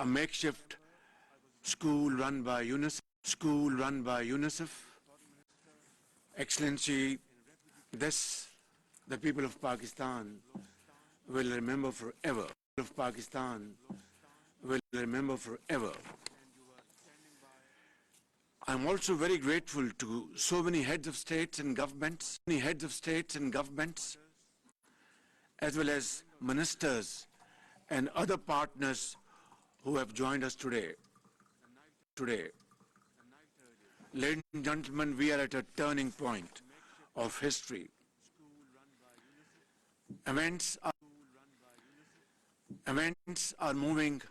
a makeshift school run by UNICEF. Excellency, this the people of Pakistan will remember forever. Of Pakistan will remember forever. I'm also very grateful to so many heads of states and governments, as well as ministers and other partners who have joined us today. Ladies and gentlemen, we are at a turning point of history. Events are moving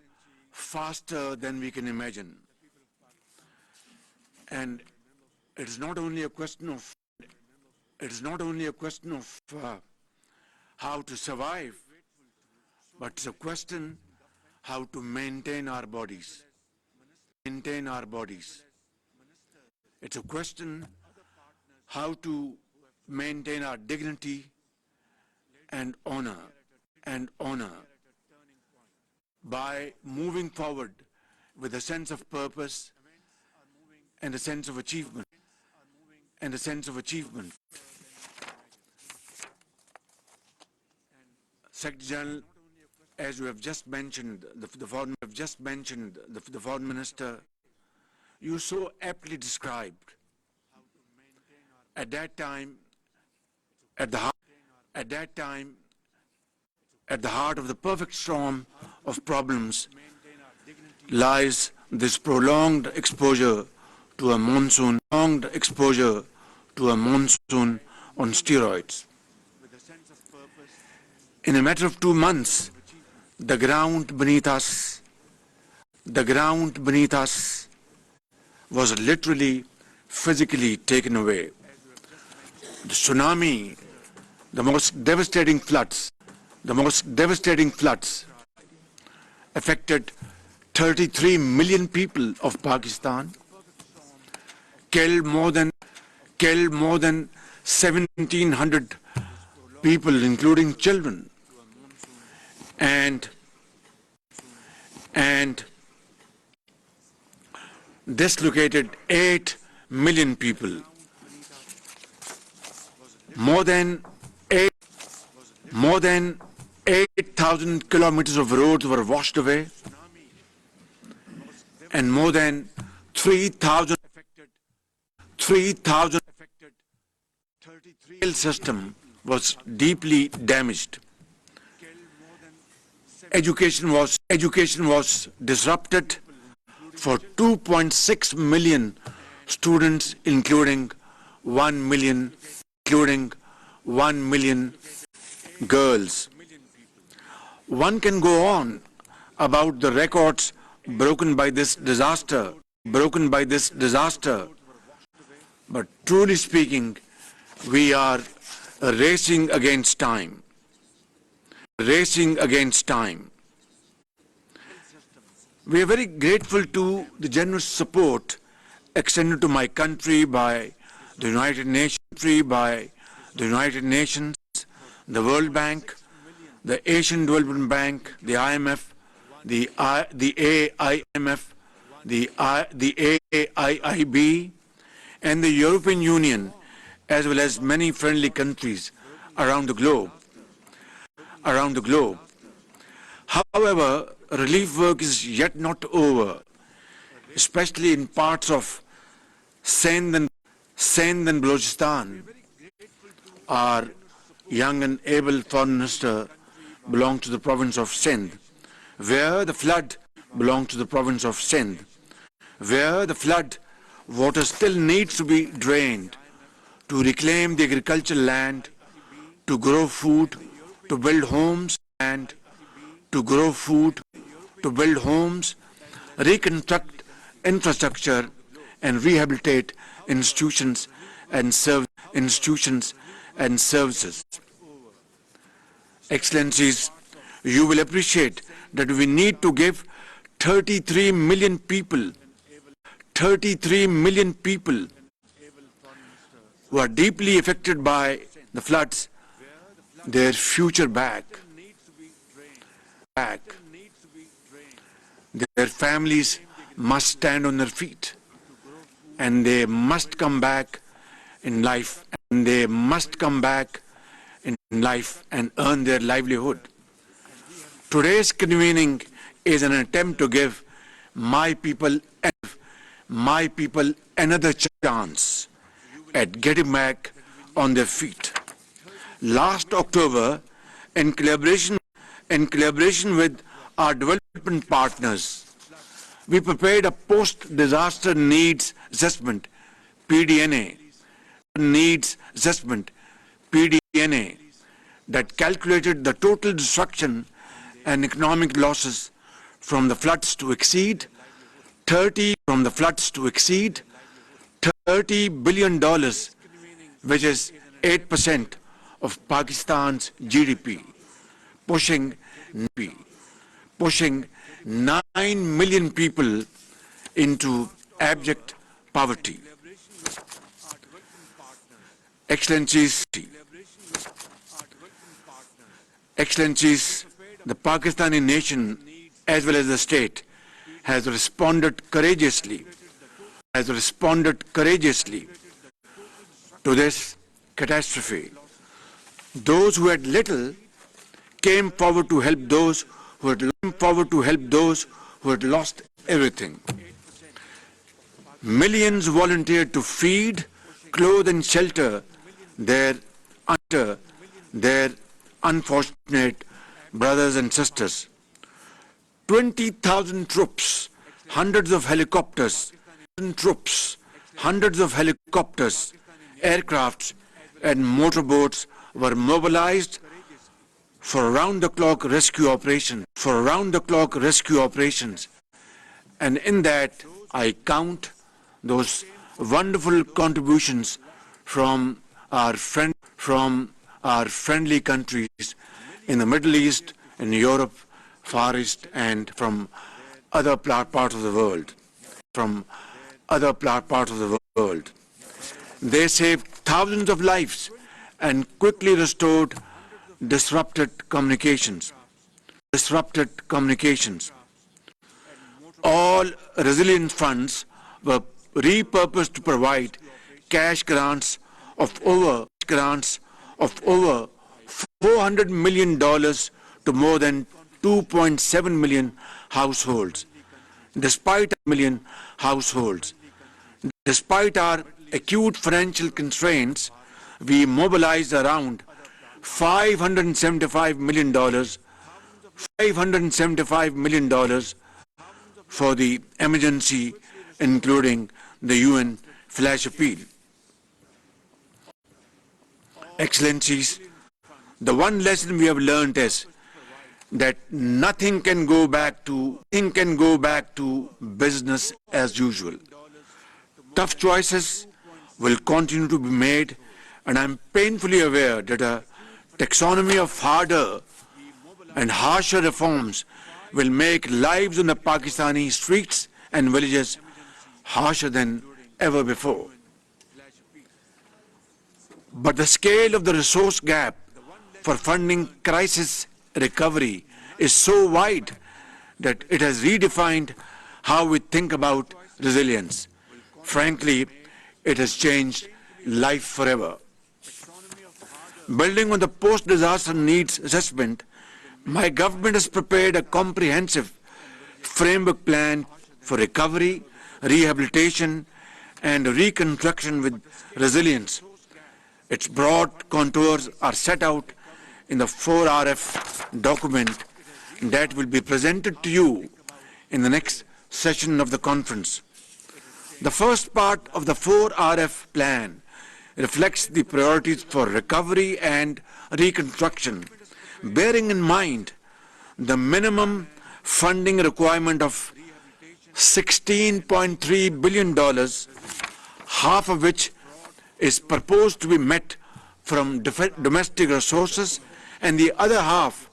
faster than we can imagine. And it is not only a question of how to survive, but it's a question how to maintain our bodies. It's a question how to maintain our dignity and honor by moving forward with a sense of purpose and a sense of achievement. Secretary General, as you have just mentioned, the foreign minister, you so aptly described at that time, at the heart of the perfect storm of problems lies this prolonged exposure to a monsoon on steroids. In a matter of 2 months, the ground beneath us was literally, physically taken away. The tsunami, the most devastating floods affected 33 million people of Pakistan, killed more than 1,700 people, including children, and dislocated 8 million people. More than 8,000 kilometers of roads were washed away, and more than 3,000 rail system was deeply damaged. Education was disrupted for 2.6 million students, including 1 million girls. One can go on about the records broken by this disaster, but truly speaking, we are racing against time. We are very grateful to the generous support extended to my country by the United Nations, the World Bank, the Asian Development Bank, the IMF, the AIMF, the AIIB, and the European Union, as well as many friendly countries around the globe. However, relief work is yet not over, especially in parts of Sindh and Balochistan. Our young and able foreign minister belonged to the province of Sindh, where the flood water still needs to be drained to reclaim the agricultural land, to grow food, to build homes, reconstruct infrastructure, and rehabilitate institutions and services. Excellencies, you will appreciate that we need to give 33 million people who are deeply affected by the floods their future back. Their families must stand on their feet, and they must come back in life, and they must come back in life and earn their livelihood. Today's convening is an attempt to give my people another chance at getting back on their feet. Last October, in collaboration with our development partners, we prepared a post-disaster needs assessment, PDNA, that calculated the total destruction and economic losses from the floods to exceed $30 billion, which is 8% of Pakistan's GDP, pushing 9 million people into abject poverty. Excellencies, the Pakistani nation as well as the state has responded courageously to this catastrophe. Those who had little came forward to help those who had lost everything. Millions volunteered to feed, clothe and shelter their unfortunate brothers and sisters. 20,000 troops, hundreds of helicopters, aircrafts and motorboats were mobilized for round-the-clock rescue operations. And in that, I count those wonderful contributions from our friendly countries in the Middle East, in Europe, Far East, and from other parts of the world. They saved thousands of lives and quickly restored disrupted communications. All resilience funds were repurposed to provide cash grants of over $400 million to more than 2.7 million households. Despite our acute financial constraints, we mobilized around $575 million for the emergency, including the UN flash appeal. Excellencies, the one lesson we have learned is that nothing can go back to business as usual. Tough choices will continue to be made, and I am painfully aware that a taxonomy of harder and harsher reforms will make lives in the Pakistani streets and villages harsher than ever before. But the scale of the resource gap for funding crisis recovery is so wide that it has redefined how we think about resilience. Frankly, it has changed life forever. Building on the post-disaster needs assessment, my government has prepared a comprehensive framework plan for recovery, rehabilitation, and reconstruction with resilience. Its broad contours are set out in the 4RF document that will be presented to you in the next session of the conference. The first part of the 4RF plan reflects the priorities for recovery and reconstruction, bearing in mind the minimum funding requirement of $16.3 billion, half of which is proposed to be met from domestic resources and the other half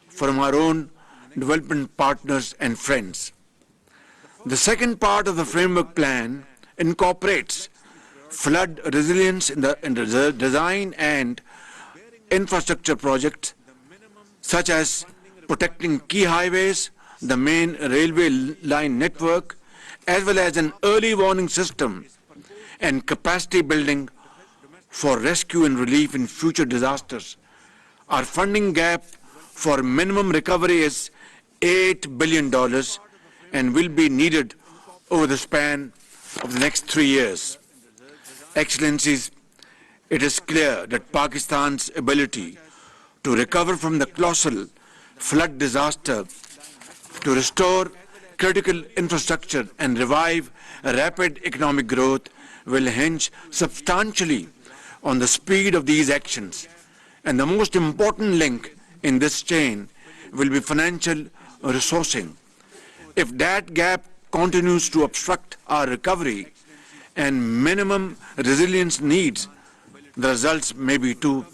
from our own development partners and friends. The second part of the framework plan incorporates flood resilience in the design and infrastructure projects such as protecting key highways, the main railway line network, as well as an early warning system and capacity building for rescue and relief in future disasters. Our funding gap for minimum recovery is $8 billion and will be needed over the span of the next 3 years. Excellencies, it is clear that Pakistan's ability to recover from the colossal flood disaster, to restore critical infrastructure and revive rapid economic growth will hinge substantially on the speed of these actions. And the most important link in this chain will be financial resourcing. If that gap continues to obstruct our recovery and minimum resilience needs, the results may be too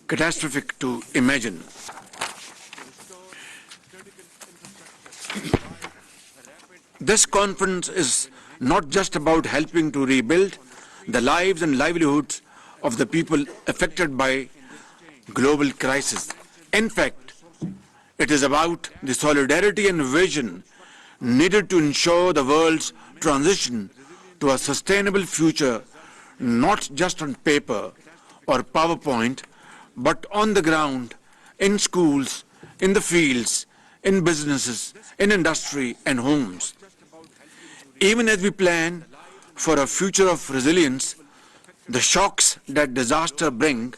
catastrophic to imagine. This conference is not just about helping to rebuild the lives and livelihoods of the people affected by global crisis. In fact, it is about the solidarity and vision needed to ensure the world's transition to a sustainable future, not just on paper or PowerPoint, but on the ground, in schools, in the fields, in businesses, in industry and homes. Even as we plan for a future of resilience, the shocks that disaster bring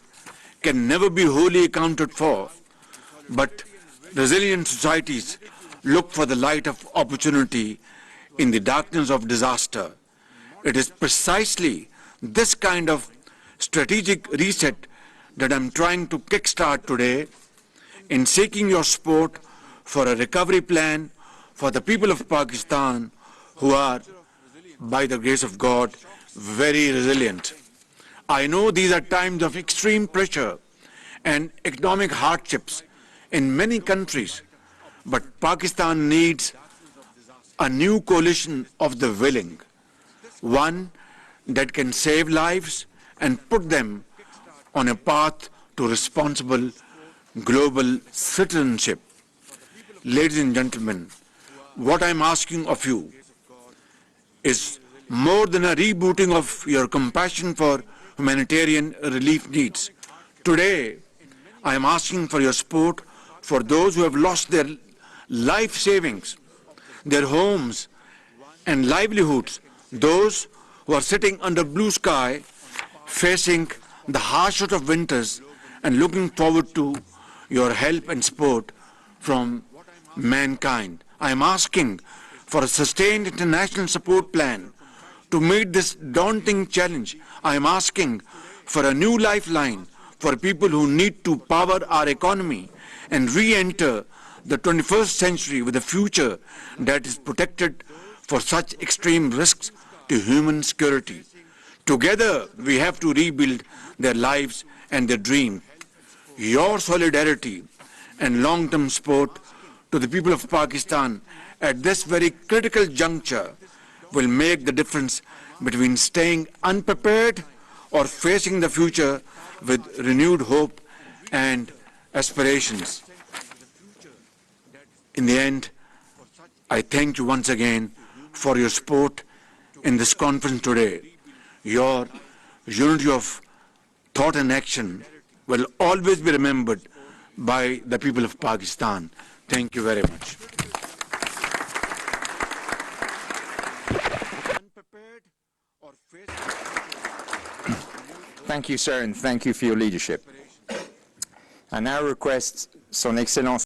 can never be wholly accounted for, but resilient societies look for the light of opportunity in the darkness of disaster. It is precisely this kind of strategic reset that I'm trying to kickstart today in seeking your support for a recovery plan for the people of Pakistan who are, by the grace of God, very resilient. I know these are times of extreme pressure and economic hardships in many countries, but Pakistan needs a new coalition of the willing, one that can save lives and put them on a path to responsible global citizenship. Ladies and gentlemen, what I'm asking of you is more than a rebooting of your compassion for humanitarian relief needs. Today, I am asking for your support for those who have lost their life savings, their homes and livelihoods, those who are sitting under blue sky, facing the harshest of winters and looking forward to your help and support from mankind. I am asking for a sustained international support plan to meet this daunting challenge. I am asking for a new lifeline for people who need to power our economy and re-enter the 21st century with a future that is protected for such extreme risks to human security. Together, we have to rebuild their lives and their dreams. Your solidarity and long-term support to the people of Pakistan at this very critical juncture will make the difference between staying unprepared or facing the future with renewed hope and aspirations. In the end, I thank you once again for your support in this conference today. Your unity of thought and action will always be remembered by the people of Pakistan. Thank you very much. Thank you, sir, and thank you for your leadership. I now request Son Excellence